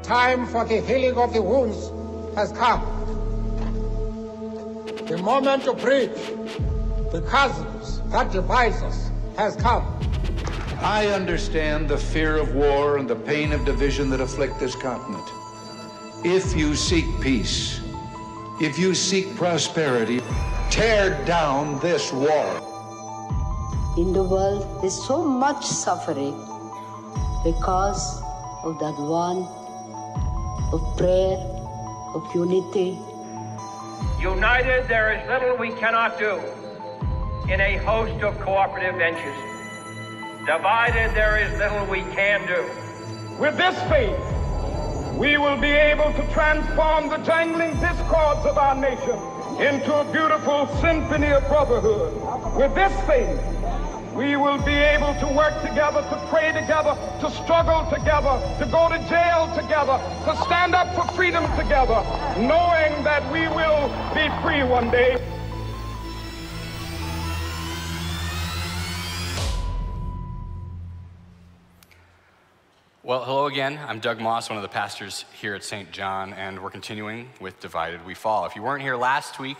time for the healing of the wounds has come. The moment to bridge the chasms that divide us has come. I understand the fear of war and the pain of division that afflict this continent. If you seek peace, if you seek prosperity, tear down this wall. In the world, there's so much suffering because of that one of prayer, of unity. United, there is little we cannot do in a host of cooperative ventures. Divided, there is little we can do. With this faith, we will be able to transform the jangling discords of our nation into a beautiful symphony of brotherhood. With this faith, we will be able to work together, to pray together, to struggle together, to go to jail together, to stand up for freedom together, knowing that we will be free one day. Well, hello again. I'm Doug Mauss, one of the pastors here at St. John, and we're continuing with Divided We Fall. If you weren't here last week,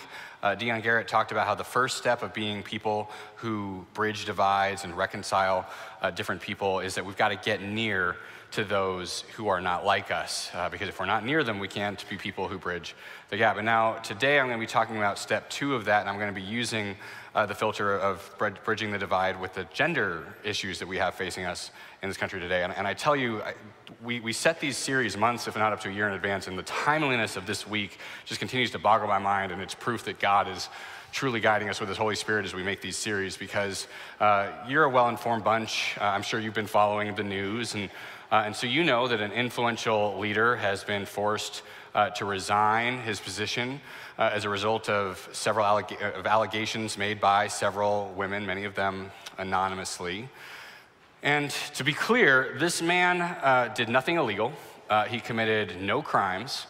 Dion Garrett talked about how the first step of being people who bridge divides and reconcile different people is that we've got to get near to those who are not like us, because if we're not near them, we can't be people who bridge the gap. And now, today, I'm going to be talking about step 2 of that, and I'm going to be using the filter of bridging the divide with the gender issues that we have facing us in this country today. And I tell you, we set these series months, if not up to a year in advance, and the timeliness of this week just continues to boggle my mind, and it's proof that God is truly guiding us with his Holy Spirit as we make these series, because you're a well-informed bunch. I'm sure you've been following the news, and so you know that an influential leader has been forced to resign his position as a result of several allegations made by several women, many of them anonymously. And to be clear, this man did nothing illegal. He committed no crimes.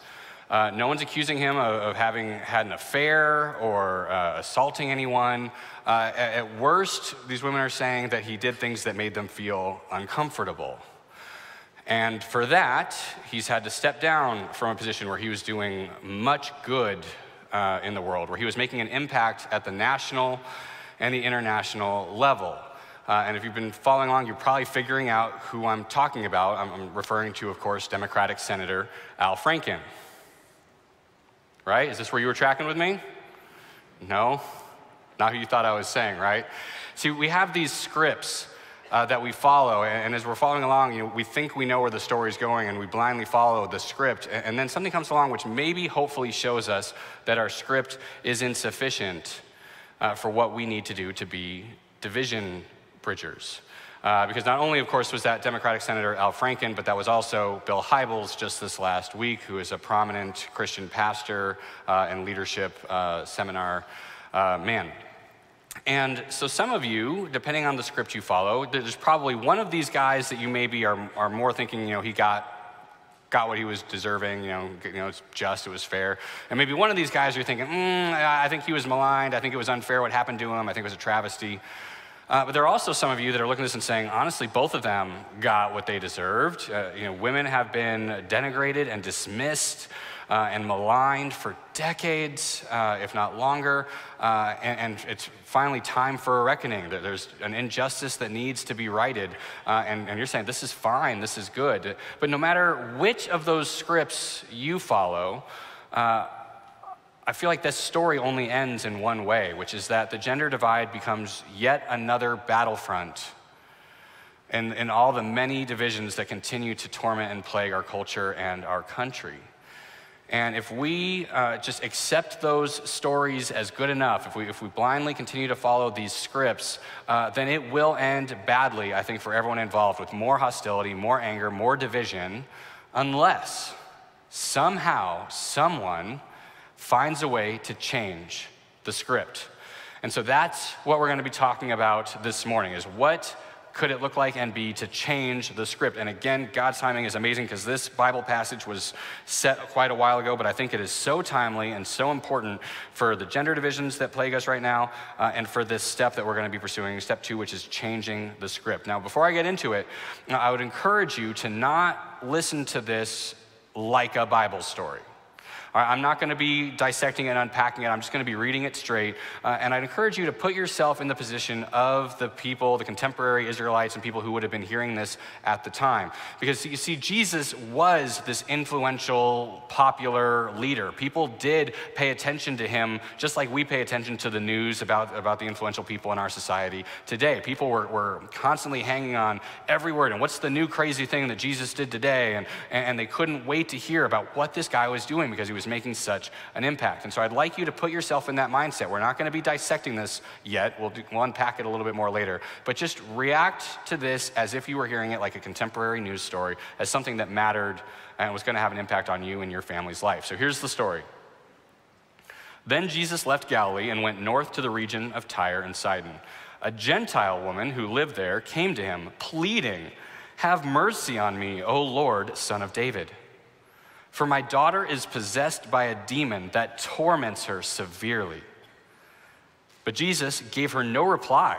No one's accusing him of having had an affair or assaulting anyone. At worst, these women are saying that he did things that made them feel uncomfortable. And for that, he's had to step down from a position where he was doing much good in the world, where he was making an impact at the national and the international level. And if you've been following along, you're probably figuring out who I'm talking about. I'm referring to, of course, Democratic Senator Al Franken. Right? Is this where you were tracking with me? No? Not who you thought I was saying, right? See, we have these scripts that we follow, and as we're following along, we think we know where the story's going, and we blindly follow the script, and then something comes along which maybe hopefully shows us that our script is insufficient for what we need to do to be division bridgers. Because not only, of course, was that Democratic Senator Al Franken, but that was also Bill Hybels just this last week, who is a prominent Christian pastor and leadership seminar man. And so some of you, depending on the script you follow, there's probably one of these guys that you maybe are more thinking, he got what he was deserving, it's just, it was fair. And maybe one of these guys you're thinking, I think he was maligned, I think it was unfair what happened to him, I think it was a travesty. But there are also some of you that are looking at this and saying, honestly, both of them got what they deserved. Women have been denigrated and dismissed and maligned for decades, if not longer. And it's finally time for a reckoning. There's an injustice that needs to be righted. And you're saying, this is fine, this is good. But no matter which of those scripts you follow, I feel like this story only ends in one way, which is that the gender divide becomes yet another battlefront in all the many divisions that continue to torment and plague our culture and our country. And if we just accept those stories as good enough, if we blindly continue to follow these scripts, then it will end badly, I think, for everyone involved, with more hostility, more anger, more division, unless somehow someone finds a way to change the script. And so that's what we're going to be talking about this morning, is what could it look like and be to change the script. And again, God's timing is amazing, because this Bible passage was set quite a while ago, but I think it is so timely and so important for the gender divisions that plague us right now, and for this step that we're going to be pursuing, step 2, which is changing the script. Now, before I get into it, I would encourage you to not listen to this like a Bible story. All right, I'm not going to be dissecting and unpacking it. I'm just going to be reading it straight. And I'd encourage you to put yourself in the position of the people, the contemporary Israelites and people who would have been hearing this at the time. Because you see, Jesus was this influential, popular leader. People did pay attention to him just like we pay attention to the news about the influential people in our society today. People were constantly hanging on every word. And what's the new crazy thing that Jesus did today? And they couldn't wait to hear about what this guy was doing because he was making such an impact. And so I'd like you to put yourself in that mindset. We're not going to be dissecting this yet. We'll unpack it a little bit more later. But just react to this as if you were hearing it like a contemporary news story, as something that mattered and was going to have an impact on you and your family's life. So here's the story. Then Jesus left Galilee and went north to the region of Tyre and Sidon. A Gentile woman who lived there came to him, pleading, "Have mercy on me, O Lord, Son of David. For my daughter is possessed by a demon that torments her severely." But Jesus gave her no reply,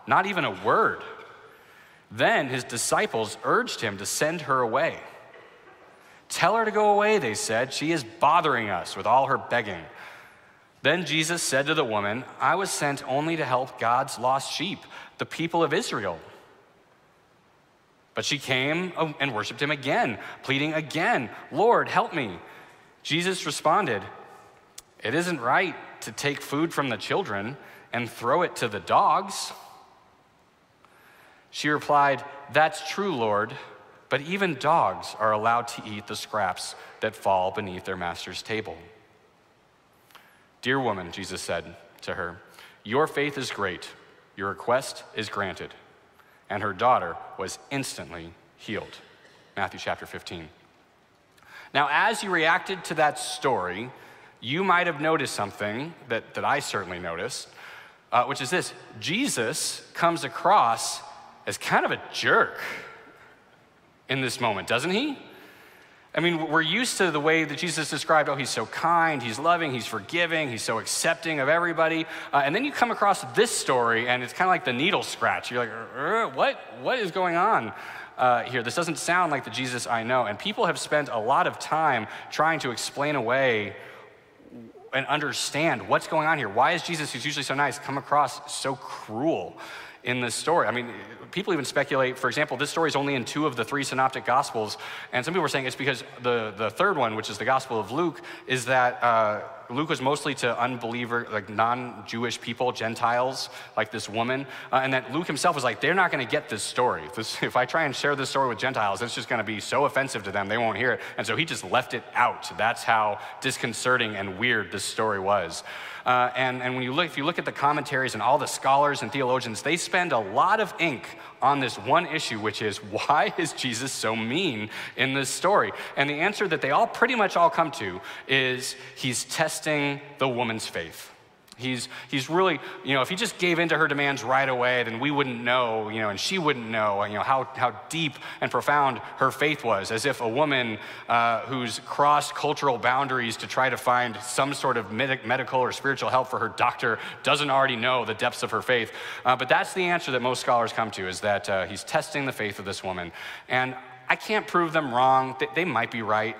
not even a word. Then his disciples urged him to send her away. "Tell her to go away," they said. "She is bothering us with all her begging." Then Jesus said to the woman, "I was sent only to help God's lost sheep, the people of Israel." But she came and worshiped him again, pleading again, "Lord, help me." Jesus responded, "It isn't right to take food from the children and throw it to the dogs." She replied, "That's true, Lord, but even dogs are allowed to eat the scraps that fall beneath their master's table." "Dear woman," Jesus said to her, "your faith is great. Your request is granted." And her daughter was instantly healed. Matthew chapter 15. Now, as you reacted to that story, you might have noticed something that I certainly noticed, which is this: Jesus comes across as kind of a jerk in this moment, doesn't he? I mean, we're used to the way that Jesus described, oh, he's so kind, he's loving, he's forgiving, he's so accepting of everybody. And then you come across this story, and it's kind of like the needle scratch. You're like, what is going on here? This doesn't sound like the Jesus I know. And people have spent a lot of time trying to explain away and understand what's going on here. Why is Jesus, who's usually so nice, come across so cruel in this story? I mean, people even speculate, for example, this story is only in 2 of the 3 synoptic gospels, and some people are saying it's because the third one, which is the Gospel of Luke, is that Luke was mostly to unbeliever, like non-Jewish people, Gentiles, like this woman, and that Luke himself was like, they're not going to get this story. If I try and share this story with Gentiles, it's just going to be so offensive to them, they won't hear it, and so he just left it out. That's how disconcerting and weird this story was. And when if you look at the commentaries and all the scholars and theologians, they spend a lot of ink on this one issue, which is, why is Jesus so mean in this story? And the answer that they all pretty much all come to is he's testing the woman's faith. He's really, if he just gave in to her demands right away, then we wouldn't know, and she wouldn't know, how deep and profound her faith was, as if a woman who's crossed cultural boundaries to try to find some sort of medical or spiritual help for her doctor doesn't already know the depths of her faith. But that's the answer that most scholars come to, is that he's testing the faith of this woman. And I can't prove them wrong. They might be right.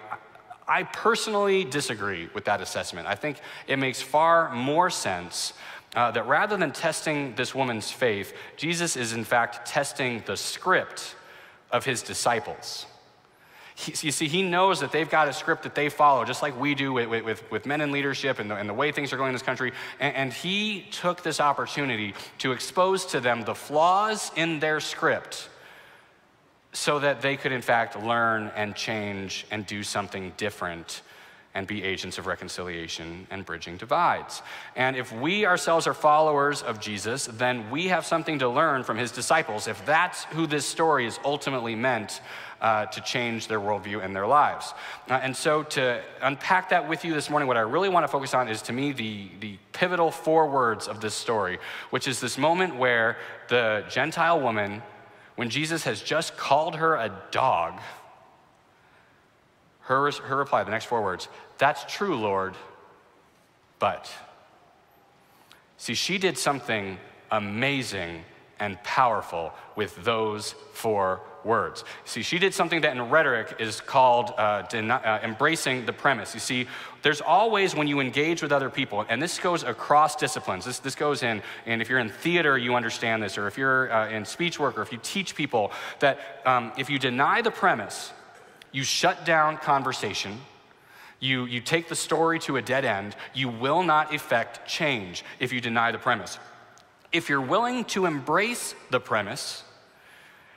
I personally disagree with that assessment. I think it makes far more sense that rather than testing this woman's faith, Jesus is in fact testing the script of his disciples. You see, he knows that they've got a script that they follow, just like we do with men in leadership and the way things are going in this country. And he took this opportunity to expose to them the flaws in their script, so that they could in fact learn and change and do something different and be agents of reconciliation and bridging divides. And if we ourselves are followers of Jesus, then we have something to learn from his disciples, if that's who this story is ultimately meant to change their worldview and their lives. And so to unpack that with you this morning, what I really want to focus on is, to me, the pivotal 4 words of this story, which is this moment where the Gentile woman, when Jesus has just called her a dog, her reply, the next 4 words, "That's true, Lord, but." See, she did something amazing and powerful with those 4 words. See, she did something that in rhetoric is called embracing the premise. You see, there's always, when you engage with other people, and this goes across disciplines, this goes in, and if you're in theater, you understand this, or if you're in speech work, or if you teach people, that if you deny the premise, you shut down conversation, you take the story to a dead end, you will not effect change if you deny the premise. If you're willing to embrace the premise,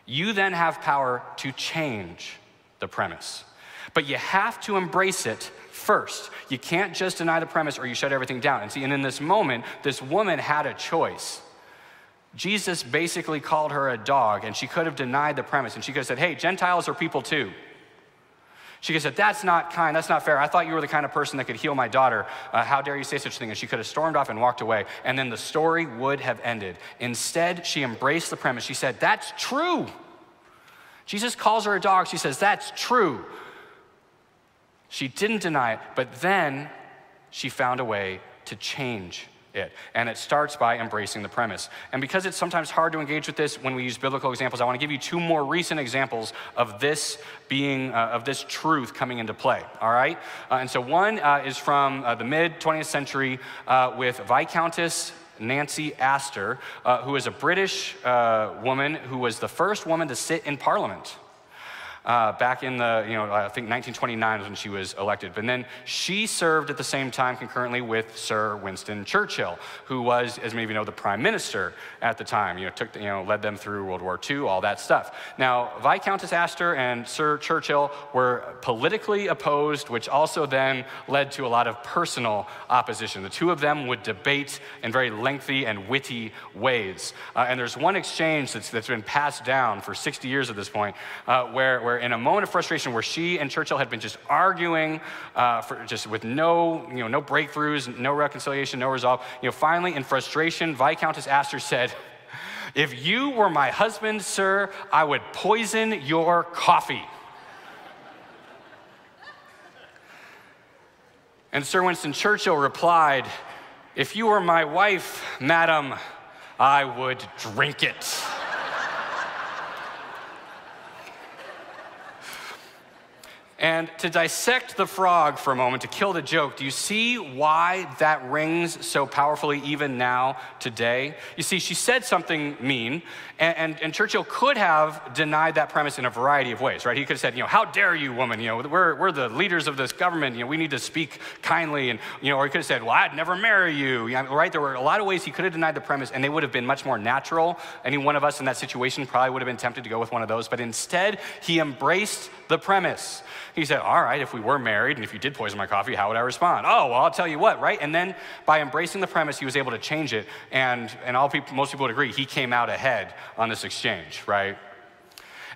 you then have power to change the premise. But you have to embrace it first. You can't just deny the premise or you shut everything down. And see, and in this moment, this woman had a choice. Jesus basically called her a dog, and she could have denied the premise, and she could have said, hey, Gentiles are people too. She could have said, that's not kind, that's not fair. I thought you were the kind of person that could heal my daughter. How dare you say such a thing? And she could have stormed off and walked away, and then the story would have ended. Instead, she embraced the premise. She said, that's true. Jesus calls her a dog. She says, that's true. She didn't deny it, but then she found a way to change it. And it starts by embracing the premise. And because it's sometimes hard to engage with this when we use biblical examples, I want to give you two more recent examples of this being, of this truth coming into play, all right? And so one is from the mid-20th century with Viscountess Nancy Astor, who is a British woman who was the first woman to sit in Parliament. Back in the, I think 1929 was when she was elected. But then she served at the same time concurrently with Sir Winston Churchill, who was, as many of you know, the prime minister at the time. Led them through World War II, all that stuff. Now, Viscountess Astor and Sir Churchill were politically opposed, which also then led to a lot of personal opposition. The two of them would debate in very lengthy and witty ways. And there's one exchange that's been passed down for 60 years at this point, where in a moment of frustration where she and Churchill had been just arguing with no breakthroughs, no reconciliation, no resolve, finally in frustration, Viscountess Astor said, if you were my husband, sir, I would poison your coffee. And Sir Winston Churchill replied, if you were my wife, madam, I would drink it. And to dissect the frog for a moment, to kill the joke, do you see why that rings so powerfully even now, today? You see, she said something mean, and Churchill could have denied that premise in a variety of ways, right? He could have said, how dare you, woman? We're the leaders of this government. We need to speak kindly, and or he could have said, well, I'd never marry you, right? There were a lot of ways he could have denied the premise, and they would have been much more natural. Any one of us in that situation probably would have been tempted to go with one of those, but instead, he embraced the premise. He said, all right, if we were married and if you did poison my coffee, how would I respond? Oh, well, I'll tell you what, right? And then by embracing the premise, he was able to change it. And most people would agree, he came out ahead on this exchange, right?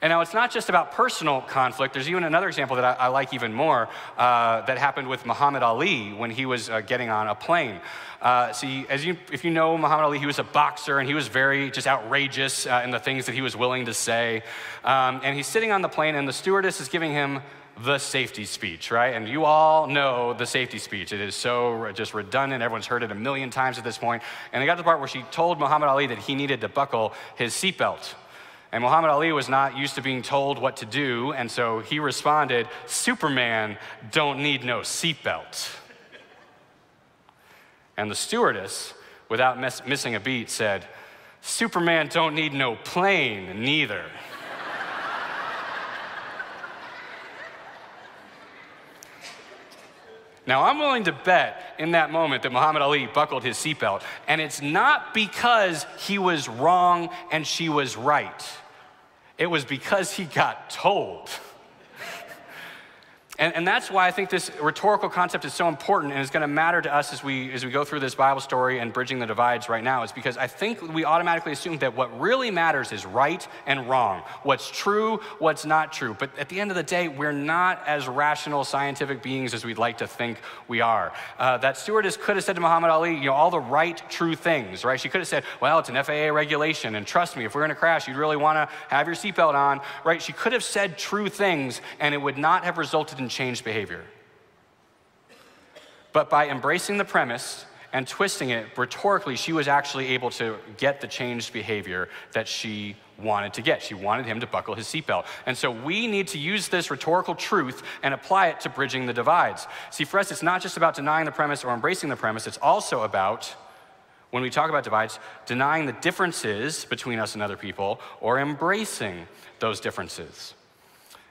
And now it's not just about personal conflict. There's even another example that I like even more that happened with Muhammad Ali when he was getting on a plane. If you know Muhammad Ali, he was a boxer and he was very just outrageous in the things that he was willing to say. And he's sitting on the plane and the stewardess is giving him the safety speech, right? And you all know the safety speech. It is so just redundant. Everyone's heard it a million times at this point. And they got to the part where she told Muhammad Ali that he needed to buckle his seatbelt. And Muhammad Ali was not used to being told what to do, and so he responded, Superman don't need no seatbelt. And the stewardess, without missing a beat, said, Superman don't need no plane neither. Now, I'm willing to bet in that moment that Muhammad Ali buckled his seatbelt, and it's not because he was wrong and she was right. It was because he got told. And that's why I think this rhetorical concept is so important and is going to matter to us as we go through this Bible story and bridging the divides right now. Is because I think we automatically assume that what really matters is right and wrong, what's true, what's not true. But at the end of the day, we're not as rational scientific beings as we'd like to think we are. That stewardess could have said to Muhammad Ali, all the right, true things, right? She could have said, well, it's an FAA regulation, and trust me, if we're going to crash, you'd really want to have your seatbelt on, right? She could have said true things, and it would not have resulted in changed behavior. But by embracing the premise and twisting it rhetorically, she was actually able to get the changed behavior that she wanted to get. She wanted him to buckle his seatbelt. And so we need to use this rhetorical truth and apply it to bridging the divides. See, for us, it's not just about denying the premise or embracing the premise. It's also about, when we talk about divides, denying the differences between us and other people or embracing those differences.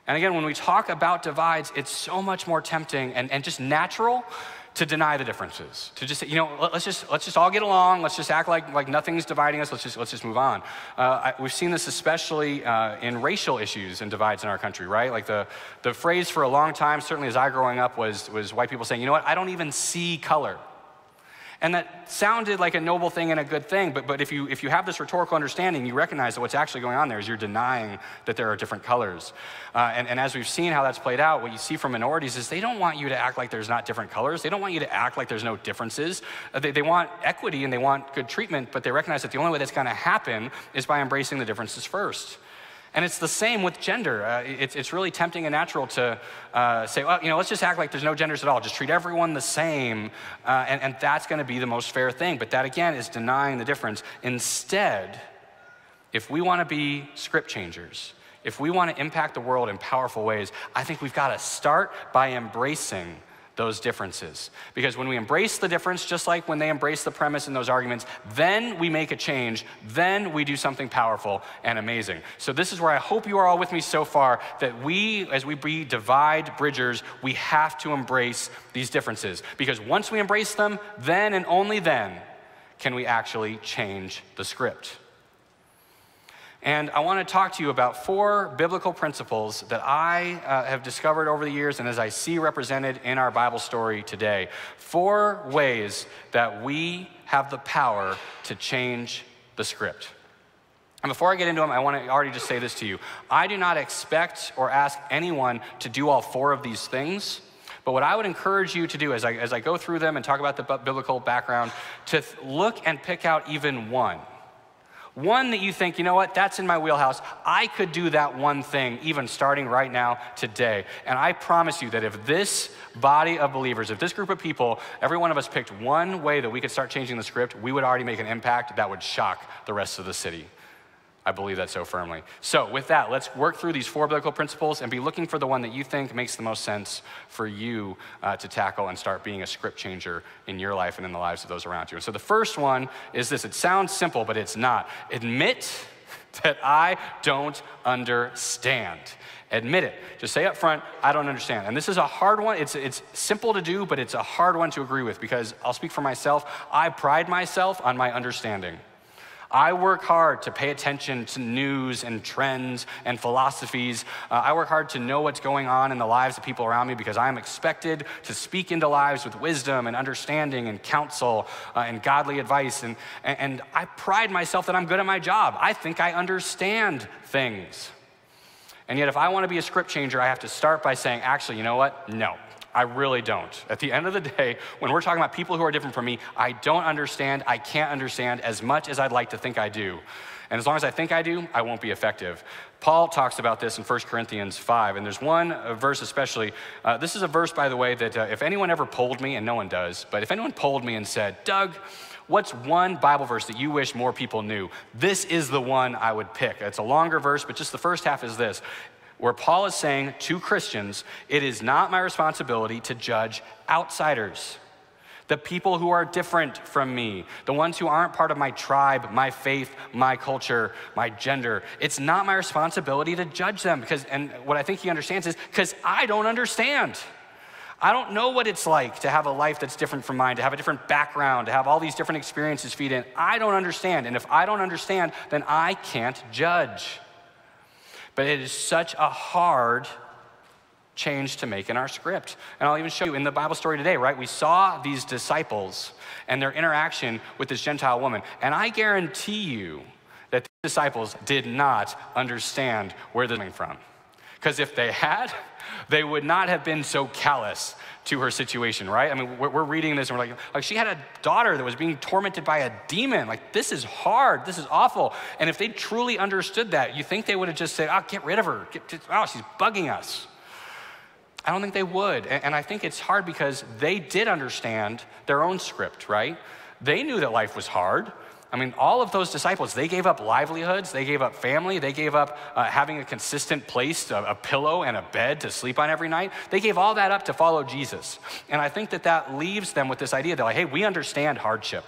And again, when we talk about divides, it's so much more tempting and just natural to deny the differences, to just say, let's just all get along. Let's just act like nothing's dividing us. Let's just move on. We've seen this especially in racial issues and divides in our country, right? Like the phrase for a long time, certainly as I growing up, was white people saying, I don't even see color. And that sounded like a noble thing and a good thing, but if you have this rhetorical understanding, you recognize that what's actually going on there is you're denying that there are different colors. And as we've seen how that's played out, what you see from minorities is they don't want you to act like there's not different colors. They don't want you to act like there's no differences. They want equity and they want good treatment, but they recognize that the only way that's going to happen is by embracing the differences first. And it's the same with gender. It's really tempting and natural to say, let's just act like there's no genders at all. Just treat everyone the same, and that's going to be the most fair thing. But that, again, is denying the difference. Instead, if we want to be script changers, if we want to impact the world in powerful ways, I think we've got to start by embracing those differences. Because when we embrace the difference, just like when they embrace the premise in those arguments, then we make a change, then we do something powerful and amazing. So this is where I hope you are all with me so far, that we, as we be divide bridgers, we have to embrace these differences. Because once we embrace them, then and only then can we actually change the script. And I want to talk to you about 4 biblical principles that I have discovered over the years and as I see represented in our Bible story today. 4 ways that we have the power to change the script. And before I get into them, I want to already just say this to you. I do not expect or ask anyone to do all 4 of these things. But what I would encourage you to do as I go through them and talk about the biblical background, to look and pick out even one. One that you think, that's in my wheelhouse. I could do that one thing, even starting right now, today. And I promise you that if this body of believers, if this group of people, every one of us picked one way that we could start changing the script, we would already make an impact that would shock the rest of the city. I believe that so firmly. So with that, let's work through these 4 biblical principles and be looking for the one that you think makes the most sense for you to tackle and start being a script changer in your life and in the lives of those around you. And so the first one is this. It sounds simple, but it's not. Admit that I don't understand. Admit it. Just say up front, I don't understand. And this is a hard one. It's simple to do, but it's a hard one to agree with because I'll speak for myself. I pride myself on my understanding. I work hard to pay attention to news and trends and philosophies. I work hard to know what's going on in the lives of people around me because I'm expected to speak into lives with wisdom and understanding and counsel and godly advice. And I pride myself that I'm good at my job. I think I understand things. And yet if I want to be a script changer, I have to start by saying, actually, you know what? No. I really don't. At the end of the day, when we're talking about people who are different from me, I don't understand, I can't understand as much as I'd like to think I do. And as long as I think I do, I won't be effective. Paul talks about this in 1 Corinthians 5, and there's one verse especially. This is a verse, by the way, that if anyone ever polled me, and no one does, but if anyone polled me and said, Doug, what's one Bible verse that you wish more people knew? This is the one I would pick. It's a longer verse, but just the first half is this. Where Paul is saying to Christians, it is not my responsibility to judge outsiders, the people who are different from me, the ones who aren't part of my tribe, my faith, my culture, my gender. It's not my responsibility to judge them and what I think he understands is because I don't understand. I don't know what it's like to have a life that's different from mine, to have a different background, to have all these different experiences feed in. I don't understand, and if I don't understand, then I can't judge. But it is such a hard change to make in our script. And I'll even show you in the Bible story today, right? We saw these disciples and their interaction with this Gentile woman. And I guarantee you that the disciples did not understand where they're coming from. Because if they had, they would not have been so callous to her situation, right? I mean, we're reading this and we're like she had a daughter that was being tormented by a demon. Like, this is hard, this is awful. And if they truly understood that, you think they would have just said, get rid of her. She's bugging us. I don't think they would. And I think it's hard because they did understand their own script, right? They knew that life was hard. I mean, all of those disciples, they gave up livelihoods, they gave up family, they gave up having a consistent place, a pillow and a bed to sleep on every night. They gave all that up to follow Jesus. And I think that leaves them with this idea that, like, hey, we understand hardship.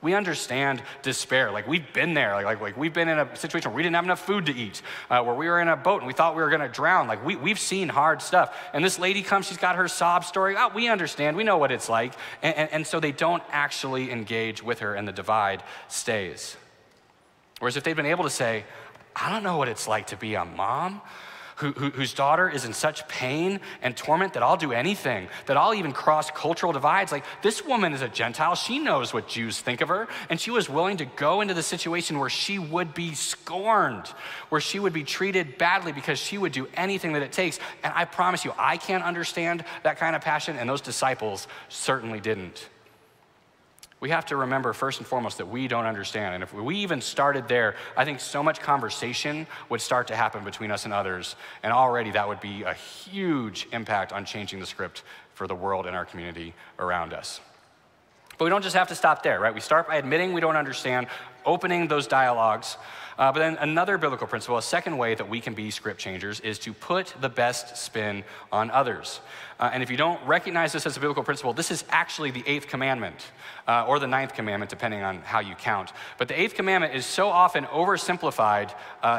We understand despair. Like, we've been there. Like we've been in a situation where we didn't have enough food to eat, where we were in a boat and we thought we were going to drown. Like, we've seen hard stuff. And this lady comes, she's got her sob story. Oh, we understand. We know what it's like. And so they don't actually engage with her, and the divide stays. Whereas if they'd been able to say, I don't know what it's like to be a mom whose daughter is in such pain and torment that I'll do anything, that I'll even cross cultural divides. Like, this woman is a Gentile. She knows what Jews think of her, and she was willing to go into the situation where she would be scorned, where she would be treated badly because she would do anything that it takes. And I promise you, I can't understand that kind of passion, and those disciples certainly didn't. We have to remember first and foremost that we don't understand. And if we even started there, I think so much conversation would start to happen between us and others. And already that would be a huge impact on changing the script for the world and our community around us. But we don't just have to stop there, right? We start by admitting we don't understand, opening those dialogues. But then another biblical principle, a second way that we can be script changers, is to put the best spin on others. And if you don't recognize this as a biblical principle, this is actually the 8th commandment, or the 9th commandment, depending on how you count. But the 8th commandment is so often oversimplified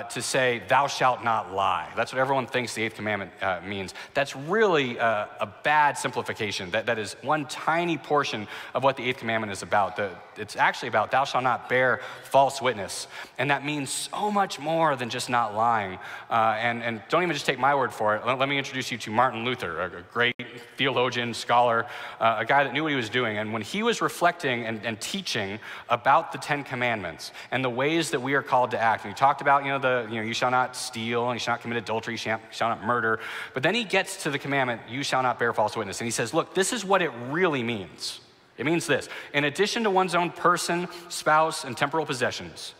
to say, thou shalt not lie. That's what everyone thinks the 8th commandment means. That's really a bad simplification. That is one tiny portion of what the 8th commandment is about. It's actually about, thou shalt not bear false witness. And that means so much more than just not lying. And don't even just take my word for it. Let me introduce you to Martin Luther, a great theologian, scholar, a guy that knew what he was doing. And when he was reflecting and teaching about the 10 commandments and the ways that we are called to act, and he talked about, you shall not steal, and you shall not commit adultery, you shall not murder. But then he gets to the commandment, you shall not bear false witness. And he says, look, this is what it really means. It means this: in addition to one's own person, spouse, and temporal possessions,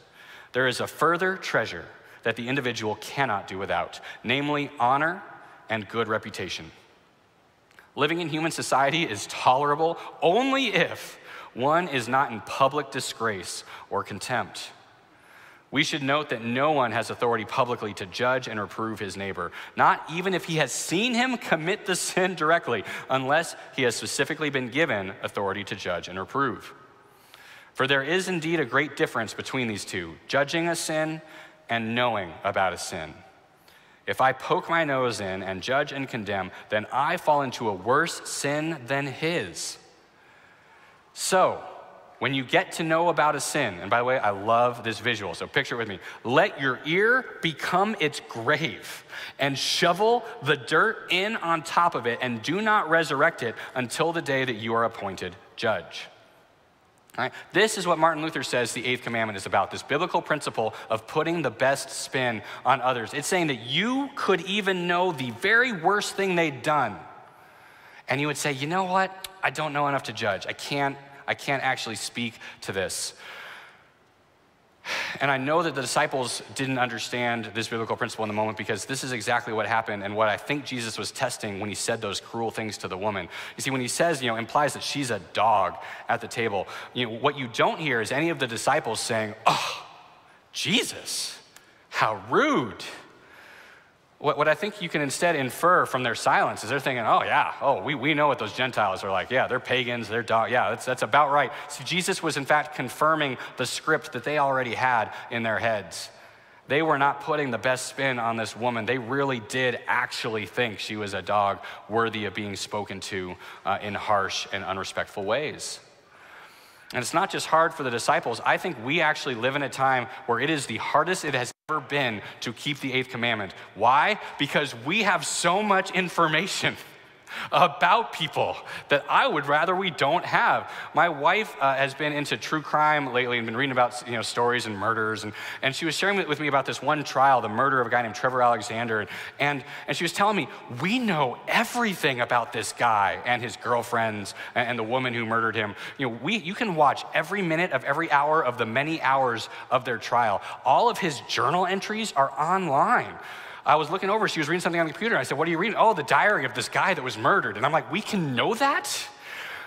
there is a further treasure that the individual cannot do without, namely honor and good reputation. Living in human society is tolerable only if one is not in public disgrace or contempt. We should note that no one has authority publicly to judge and reprove his neighbor, not even if he has seen him commit the sin directly, unless he has specifically been given authority to judge and reprove. For there is indeed a great difference between these two, judging a sin and knowing about a sin. If I poke my nose in and judge and condemn, then I fall into a worse sin than his. So, when you get to know about a sin, and by the way, I love this visual, so picture it with me. Let your ear become its grave and shovel the dirt in on top of it, and do not resurrect it until the day that you are appointed judge. All right? This is what Martin Luther says the 8th commandment is about, this biblical principle of putting the best spin on others. It's saying that you could even know the very worst thing they'd done, and you would say, you know what? I don't know enough to judge. I can't actually speak to this. And I know that the disciples didn't understand this biblical principle in the moment, because this is exactly what happened and what I think Jesus was testing when he said those cruel things to the woman. You see, when he says, implies that she's a dog at the table, what you don't hear is any of the disciples saying, oh, Jesus, how rude. What I think you can instead infer from their silence is they're thinking, we know what those Gentiles are like. Yeah, they're pagans, they're dogs. Yeah, that's about right. See, Jesus was in fact confirming the script that they already had in their heads. They were not putting the best spin on this woman. They really did actually think she was a dog worthy of being spoken to in harsh and unrespectful ways. And it's not just hard for the disciples. I think we actually live in a time where it is the hardest it has ever been to keep the 8th commandment. Why? Because we have so much information about people that I would rather we don't have. My wife has been into true crime lately and been reading about stories and murders, and she was sharing with me about this one trial, the murder of a guy named Trevor Alexander, and she was telling me, we know everything about this guy and his girlfriends and the woman who murdered him. You can watch every minute of every hour of the many hours of their trial. All of his journal entries are online. I was looking over, she was reading something on the computer, and I said, what are you reading? Oh, the diary of this guy that was murdered. And I'm like, we can know that?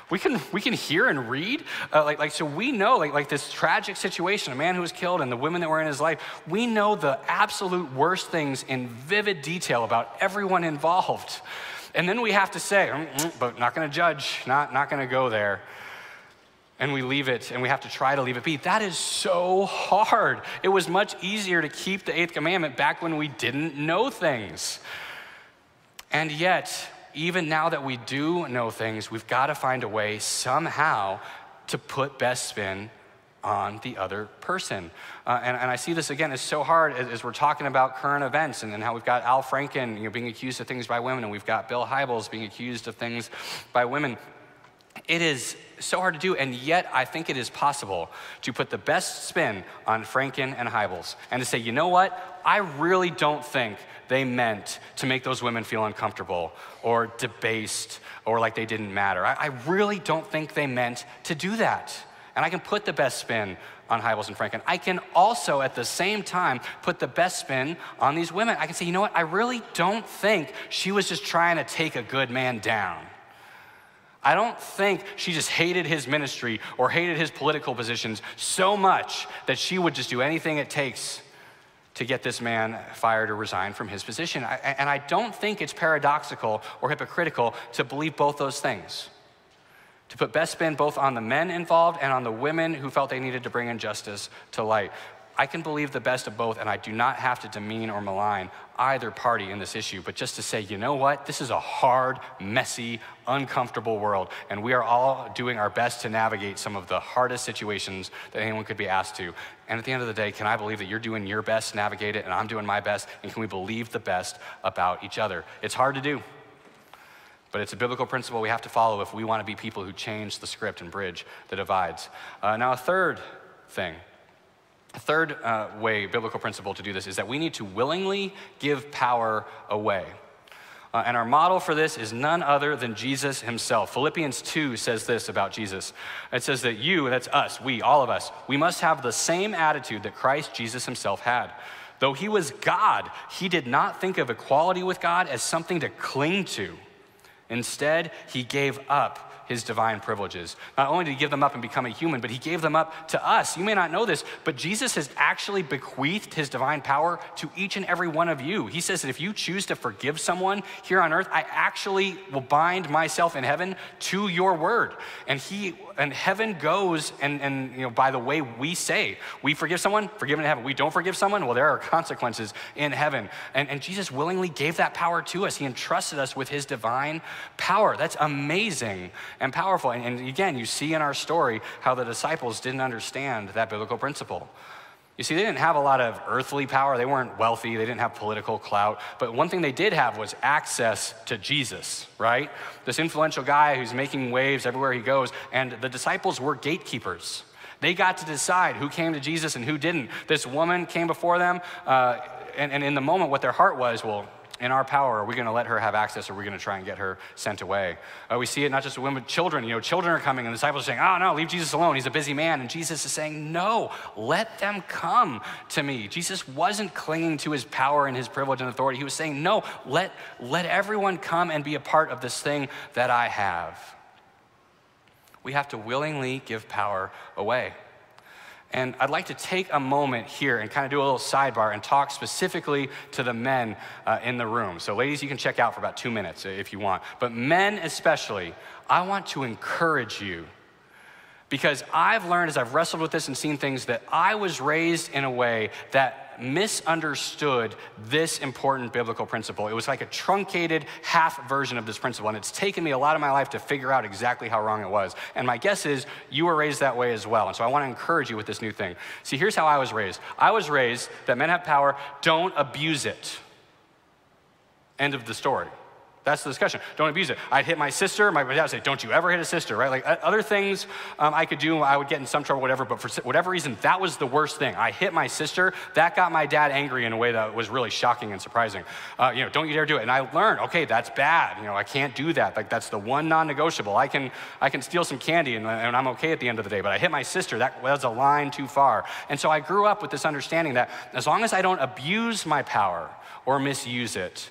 We can hear and read? So we know, like this tragic situation, a man who was killed and the women that were in his life, we know the absolute worst things in vivid detail about everyone involved. And then we have to say, but not gonna judge, not gonna go there. And we leave it, and we have to try to leave it be. That is so hard. It was much easier to keep the 8th commandment back when we didn't know things. And yet, even now that we do know things, we've got to find a way somehow to put best spin on the other person. And I see this again, it's so hard as we're talking about current events and how we've got Al Franken being accused of things by women, and we've got Bill Hybels being accused of things by women. It is so hard to do, and yet I think it is possible to put the best spin on Franken and Hybels and to say, you know what? I really don't think they meant to make those women feel uncomfortable or debased or like they didn't matter. I really don't think they meant to do that. And I can put the best spin on Hybels and Franken. I can also, at the same time, put the best spin on these women. I can say, you know what? I really don't think she was just trying to take a good man down. I don't think she just hated his ministry or hated his political positions so much that she would just do anything it takes to get this man fired or resigned from his position. And I don't think it's paradoxical or hypocritical to believe both those things. To put best spin both on the men involved and on the women who felt they needed to bring injustice to light. I can believe the best of both, and I do not have to demean or malign either party in this issue, but just to say, you know what? This is a hard, messy, uncomfortable world, and we are all doing our best to navigate some of the hardest situations that anyone could be asked to. And at the end of the day, can I believe that you're doing your best to navigate it, and I'm doing my best, and can we believe the best about each other? It's hard to do, but it's a biblical principle we have to follow if we want to be people who change the script and bridge the divides. Now, a third way, biblical principle to do this is that we need to willingly give power away. And our model for this is none other than Jesus himself. Philippians 2 says this about Jesus. It says that that's us, we, all of us, we must have the same attitude that Christ Jesus himself had. Though he was God, he did not think of equality with God as something to cling to. Instead, he gave up his divine privileges. Not only did he give them up and become a human, but he gave them up to us. You may not know this, but Jesus has actually bequeathed his divine power to each and every one of you. He says that if you choose to forgive someone here on earth, I actually will bind myself in heaven to your word. And heaven goes and by the way we say, we forgive someone, forgiven in heaven. We don't forgive someone, well, there are consequences in heaven. And Jesus willingly gave that power to us. He entrusted us with his divine power. That's amazing and powerful. And again, you see in our story how the disciples didn't understand that biblical principle. You see, they didn't have a lot of earthly power. They weren't wealthy. They didn't have political clout. But one thing they did have was access to Jesus, right? This influential guy who's making waves everywhere he goes. And the disciples were gatekeepers. They got to decide who came to Jesus and who didn't. This woman came before them. And in the moment, what their heart was, well, in our power, are we going to let her have access, or are we going to try and get her sent away? We see it not just with women, but children. Children are coming, and the disciples are saying, oh, no, leave Jesus alone. He's a busy man. And Jesus is saying, no, let them come to me. Jesus wasn't clinging to his power and his privilege and authority. He was saying, no, let everyone come and be a part of this thing that I have. We have to willingly give power away. And I'd like to take a moment here and kind of do a little sidebar and talk specifically to the men in the room. So ladies, you can check out for about 2 minutes if you want. But men especially, I want to encourage you, because I've learned as I've wrestled with this and seen things that I was raised in a way that misunderstood this important biblical principle. It was like a truncated half version of this principle, and it's taken me a lot of my life to figure out exactly how wrong it was. And my guess is you were raised that way as well. And so I want to encourage you with this new thing. See, here's how I was raised. I was raised that men have power, don't abuse it. End of the story. That's the discussion. Don't abuse it. I'd hit my sister. My dad would say, don't you ever hit a sister, right? Like other things I could do, I would get in some trouble, whatever, but for whatever reason, that was the worst thing. I hit my sister. That got my dad angry in a way that was really shocking and surprising. Don't you dare do it. And I learned, okay, that's bad. I can't do that. Like that's the one non-negotiable. I can steal some candy and I'm okay at the end of the day, but I hit my sister. That was a line too far. And so I grew up with this understanding that as long as I don't abuse my power or misuse it,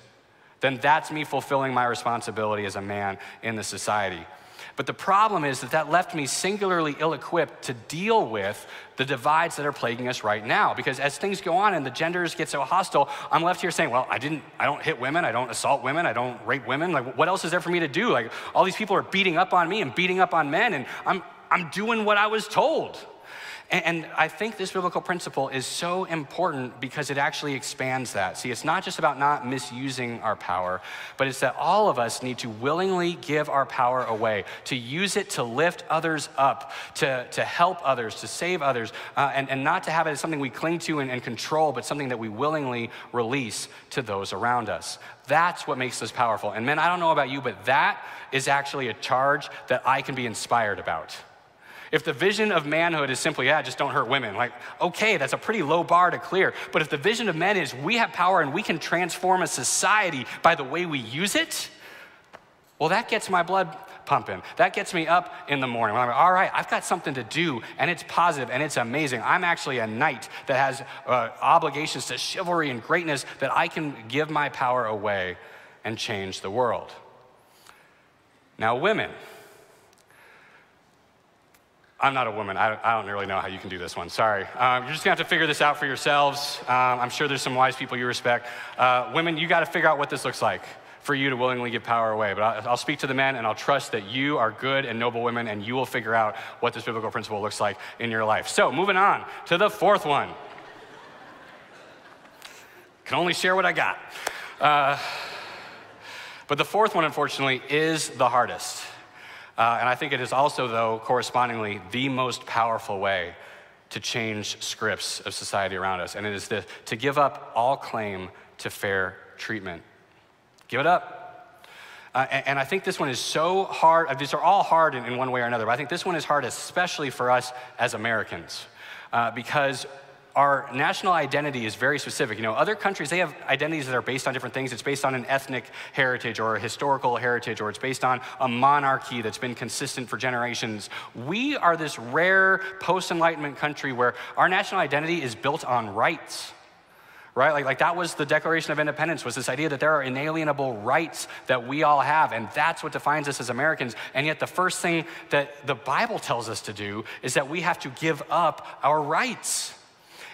then that's me fulfilling my responsibility as a man in the society. But the problem is that left me singularly ill-equipped to deal with the divides that are plaguing us right now. Because as things go on and the genders get so hostile, I'm left here saying, well, I don't hit women, I don't assault women, I don't rape women. Like, what else is there for me to do? Like, all these people are beating up on me and beating up on men, and I'm doing what I was told. And I think this biblical principle is so important because it actually expands that. See, it's not just about not misusing our power, but it's that all of us need to willingly give our power away, to use it to lift others up, to help others, to save others, and not to have it as something we cling to and control, but something that we willingly release to those around us. That's what makes us powerful. And men, I don't know about you, but that is actually a charge that I can be inspired about. If the vision of manhood is simply, just don't hurt women, like, okay, that's a pretty low bar to clear. But if the vision of men is we have power and we can transform a society by the way we use it, well, that gets my blood pumping. That gets me up in the morning. When I'm like, all right, I've got something to do, and it's positive, and it's amazing. I'm actually a knight that has obligations to chivalry and greatness that I can give my power away and change the world. Now, women. I'm not a woman. I don't really know how you can do this one. Sorry. You're just going to have to figure this out for yourselves. I'm sure there's some wise people you respect. Women, you got to figure out what this looks like for you to willingly give power away. But I'll speak to the men, and I'll trust that you are good and noble women, and you will figure out what this biblical principle looks like in your life. So moving on to the fourth one. Can only share what I got. But the fourth one, unfortunately, is the hardest. And I think it is also, though, correspondingly, the most powerful way to change scripts of society around us. And it is to give up all claim to fair treatment. Give it up. And I think this one is so hard. These are all hard in one way or another, but I think this one is hard especially for us as Americans because our national identity is very specific. Other countries, they have identities that are based on different things. It's based on an ethnic heritage or a historical heritage, or it's based on a monarchy that's been consistent for generations. We are this rare post-Enlightenment country where our national identity is built on rights, right? Like that was the Declaration of Independence, was this idea that there are inalienable rights that we all have, and that's what defines us as Americans. And yet the first thing that the Bible tells us to do is that we have to give up our rights.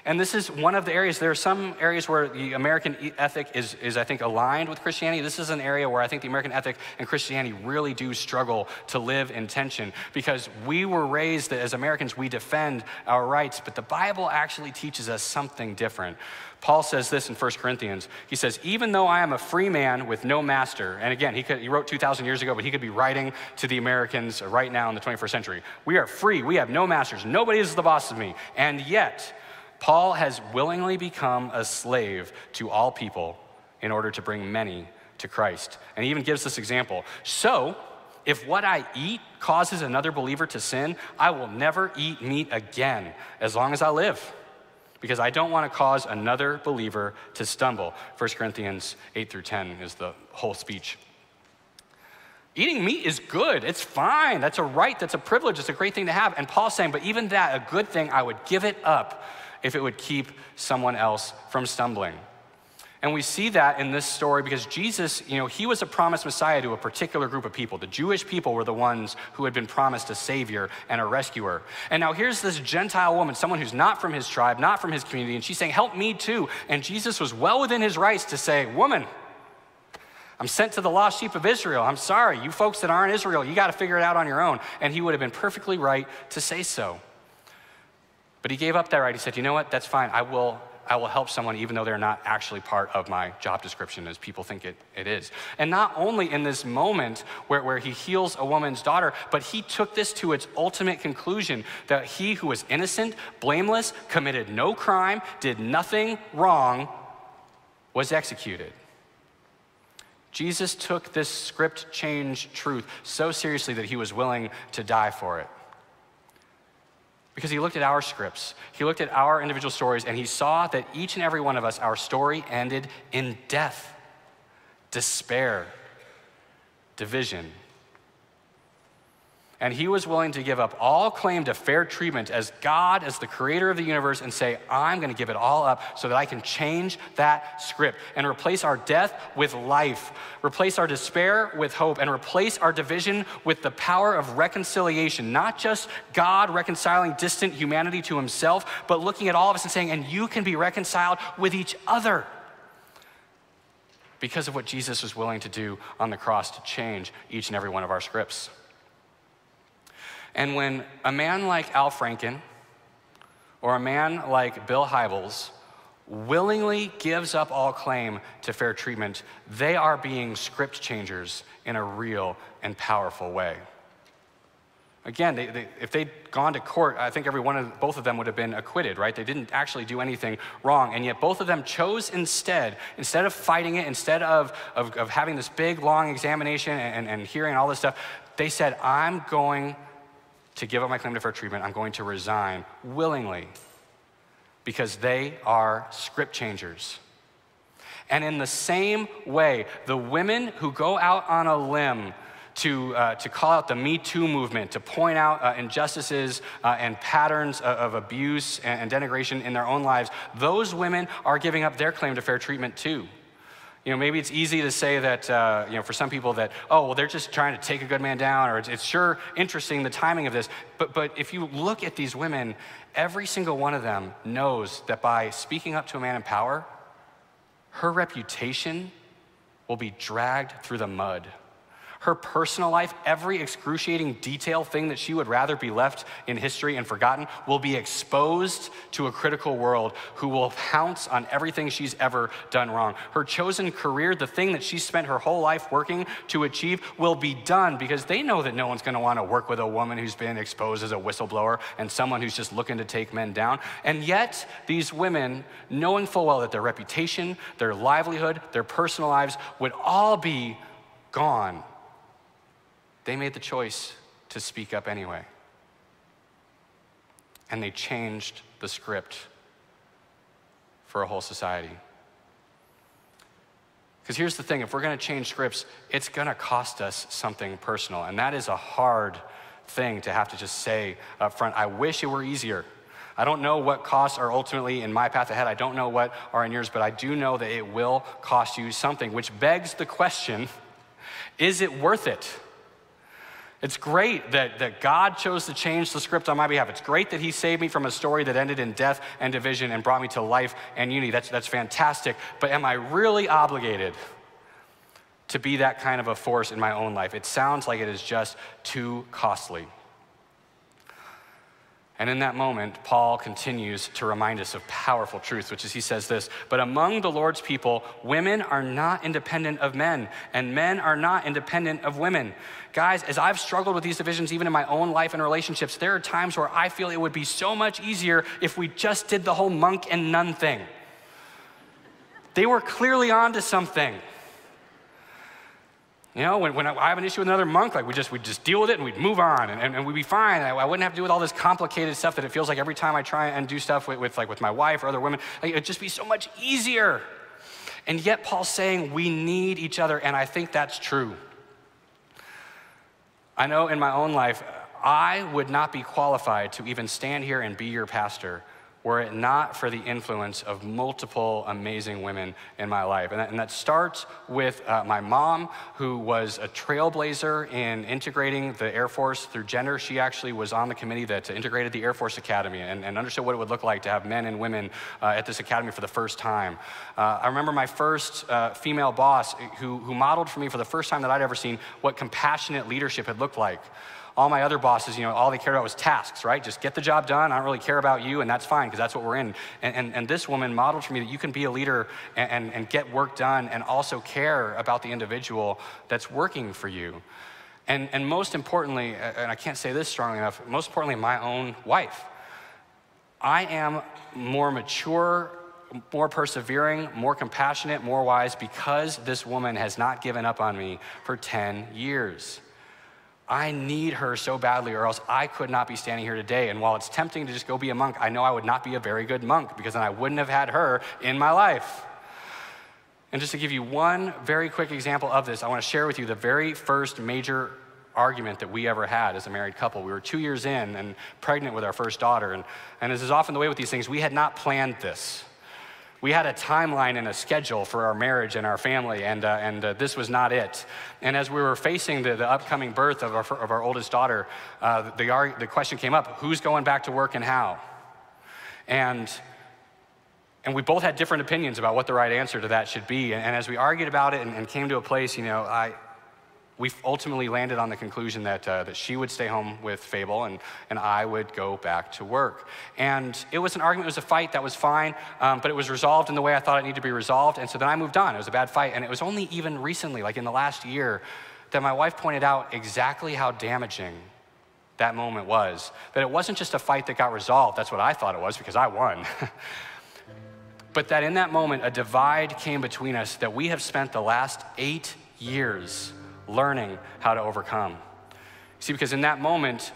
And this is one of the areas, there are some areas where the American ethic is I think, aligned with Christianity. This is an area where I think the American ethic and Christianity really do struggle to live in tension because we were raised that as Americans, we defend our rights, but the Bible actually teaches us something different. Paul says this in 1 Corinthians. He says, even though I am a free man with no master, and again, he wrote 2,000 years ago, but he could be writing to the Americans right now in the 21st century. We are free, we have no masters, nobody is the boss of me, and yet, Paul has willingly become a slave to all people in order to bring many to Christ. And he even gives this example. So, if what I eat causes another believer to sin, I will never eat meat again as long as I live, because I don't want to cause another believer to stumble. 1 Corinthians 8-10 is the whole speech. Eating meat is good, it's fine, that's a right, that's a privilege, it's a great thing to have. And Paul's saying, but even that, a good thing, I would give it up if it would keep someone else from stumbling. And we see that in this story because Jesus, he was a promised Messiah to a particular group of people. The Jewish people were the ones who had been promised a savior and a rescuer. And now here's this Gentile woman, someone who's not from his tribe, not from his community, and she's saying, help me too. And Jesus was well within his rights to say, woman, I'm sent to the lost sheep of Israel. I'm sorry, you folks that aren't Israel, you got to figure it out on your own. And he would have been perfectly right to say so. But he gave up that right. He said, you know what, that's fine. I will help someone even though they're not actually part of my job description as people think it is. And not only in this moment where he heals a woman's daughter, but he took this to its ultimate conclusion that he who was innocent, blameless, committed no crime, did nothing wrong, was executed. Jesus took this script change truth so seriously that he was willing to die for it. Because he looked at our scripts, he looked at our individual stories, and he saw that each and every one of us, our story ended in death, despair, division. And he was willing to give up all claim to fair treatment as God, as the creator of the universe, and say, I'm going to give it all up so that I can change that script and replace our death with life, replace our despair with hope, and replace our division with the power of reconciliation. Not just God reconciling distant humanity to himself, but looking at all of us and saying, and you can be reconciled with each other because of what Jesus was willing to do on the cross to change each and every one of our scripts. And when a man like Al Franken or a man like Bill Hybels willingly gives up all claim to fair treatment, they are being script changers in a real and powerful way. Again, if they'd gone to court, I think both of them would have been acquitted, right? They didn't actually do anything wrong, and yet both of them chose instead of fighting it, instead of having this big, long examination and hearing all this stuff, they said, I'm going to give up my claim to fair treatment. I'm going to resign willingly because they are script changers. And in the same way, the women who go out on a limb to call out the Me Too movement, to point out injustices and patterns of abuse and denigration in their own lives, those women are giving up their claim to fair treatment too. Maybe it's easy to say that, for some people that, oh, well, they're just trying to take a good man down, or it's sure interesting the timing of this. But if you look at these women, every single one of them knows that by speaking up to a man in power, her reputation will be dragged through the mud. Her personal life, every excruciating detail thing that she would rather be left in history and forgotten, will be exposed to a critical world who will pounce on everything she's ever done wrong. Her chosen career, the thing that she spent her whole life working to achieve, will be done because they know that no one's going to want to work with a woman who's been exposed as a whistleblower and someone who's just looking to take men down. And yet, these women, knowing full well that their reputation, their livelihood, their personal lives would all be gone, they made the choice to speak up anyway. And they changed the script for a whole society. Because here's the thing, if we're going to change scripts, it's going to cost us something personal. And that is a hard thing to have to just say up front. I wish it were easier. I don't know what costs are ultimately in my path ahead. I don't know what are in yours, but I do know that it will cost you something, which begs the question, is it worth it? It's great that God chose to change the script on my behalf. It's great that he saved me from a story that ended in death and division and brought me to life and unity. That's fantastic. But am I really obligated to be that kind of a force in my own life? It sounds like it is just too costly. And in that moment, Paul continues to remind us of powerful truths, which is he says this, but among the Lord's people, women are not independent of men, and men are not independent of women. Guys, as I've struggled with these divisions, even in my own life and relationships, there are times where I feel it would be so much easier if we just did the whole monk and nun thing. They were clearly onto something. When I have an issue with another monk, like we'd just deal with it and we'd move on and we'd be fine. I wouldn't have to deal with all this complicated stuff that it feels like every time I try and do stuff with my wife or other women, it'd just be so much easier. And yet Paul's saying we need each other, and I think that's true. I know in my own life, I would not be qualified to even stand here and be your pastor were it not for the influence of multiple amazing women in my life. And that starts with my mom, who was a trailblazer in integrating the Air Force through gender. She actually was on the committee that integrated the Air Force Academy and understood what it would look like to have men and women at this academy for the first time. I remember my first female boss who modeled for me for the first time that I'd ever seen what compassionate leadership had looked like. All my other bosses, all they cared about was tasks, right? Just get the job done. I don't really care about you, and that's fine, because that's what we're in. And this woman modeled for me that you can be a leader and get work done and also care about the individual that's working for you. And most importantly, and I can't say this strongly enough, most importantly, my own wife. I am more mature more persevering, more compassionate, more wise, because this woman has not given up on me for 10 years. I need her so badly, or else I could not be standing here today. And while it's tempting to just go be a monk, I know I would not be a very good monk, because then I wouldn't have had her in my life. And just to give you one very quick example of this, I want to share with you the very first major argument that we ever had as a married couple. We were 2 years in and pregnant with our first daughter. And as is often the way with these things, we had not planned this. We had a timeline and a schedule for our marriage and our family, and this was not it. And as we were facing the upcoming birth of our oldest daughter, the question came up, who's going back to work and how? And we both had different opinions about what the right answer to that should be. And as we argued about it and came to a place, we ultimately landed on the conclusion that she would stay home with Fable and I would go back to work. And it was an argument, it was a fight that was fine, but it was resolved in the way I thought it needed to be resolved. And so then I moved on. It was a bad fight. And it was only even recently, like in the last year, that my wife pointed out exactly how damaging that moment was. That it wasn't just a fight that got resolved. That's what I thought it was, because I won. But that in that moment, a divide came between us that we have spent the last 8 years learning how to overcome. See, because in that moment,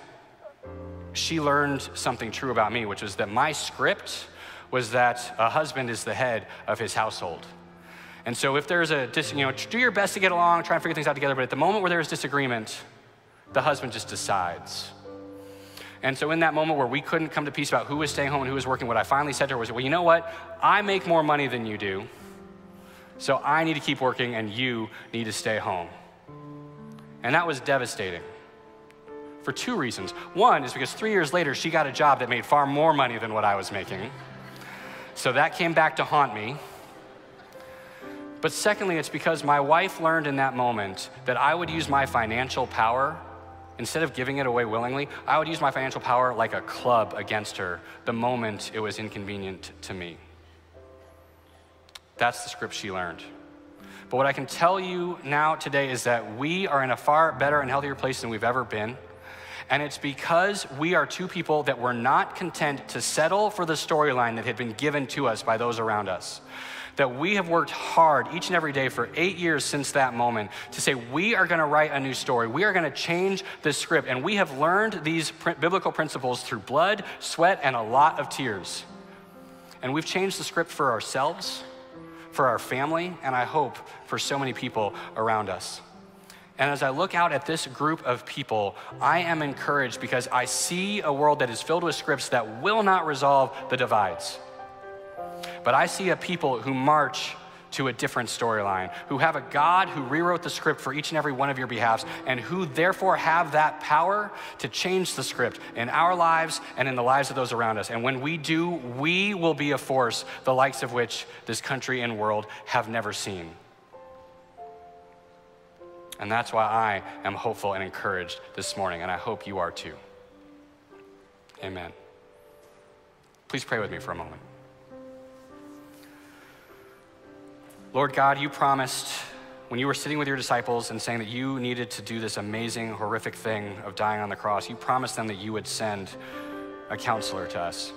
she learned something true about me, which was that my script was that a husband is the head of his household. And so if there's do your best to get along, try and figure things out together, but at the moment where there's disagreement, the husband just decides. And so in that moment where we couldn't come to peace about who was staying home and who was working, what I finally said to her was, well, you know what? I make more money than you do, so I need to keep working and you need to stay home. And that was devastating for 2 reasons. One is because 3 years later, she got a job that made far more money than what I was making. So that came back to haunt me. But secondly, it's because my wife learned in that moment that I would use my financial power, instead of giving it away willingly, I would use my financial power like a club against her the moment it was inconvenient to me. That's the script she learned. But what I can tell you now today is that we are in a far better and healthier place than we've ever been. And it's because we are two people that were not content to settle for the storyline that had been given to us by those around us. That we have worked hard each and every day for 8 years since that moment to say we are going to write a new story. We are going to change the script. And we have learned these biblical principles through blood, sweat, and a lot of tears. And we've changed the script for ourselves, for our family, and I hope for so many people around us. And as I look out at this group of people, I am encouraged because I see a world that is filled with scripts that will not resolve the divides. But I see a people who march to a different storyline, who have a God who rewrote the script for each and every one of your behalves, and who therefore have that power to change the script in our lives and in the lives of those around us. And when we do, we will be a force the likes of which this country and world have never seen. And that's why I am hopeful and encouraged this morning, and I hope you are too. Amen. Please pray with me for a moment. Lord God, you promised when you were sitting with your disciples and saying that you needed to do this amazing, horrific thing of dying on the cross, you promised them that you would send a counselor to us.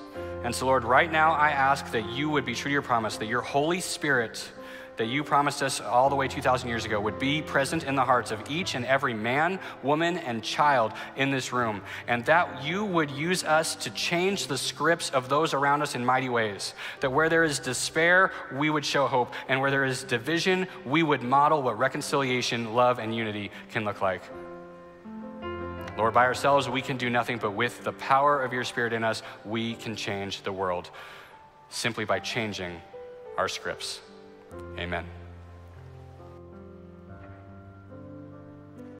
And so, Lord, right now I ask that you would be true to your promise, that your Holy Spirit that you promised us all the way 2,000 years ago would be present in the hearts of each and every man, woman, and child in this room, and that you would use us to change the scripts of those around us in mighty ways, that where there is despair, we would show hope, and where there is division, we would model what reconciliation, love, and unity can look like. Lord, by ourselves, we can do nothing, but with the power of your Spirit in us, we can change the world simply by changing our scripts. Amen.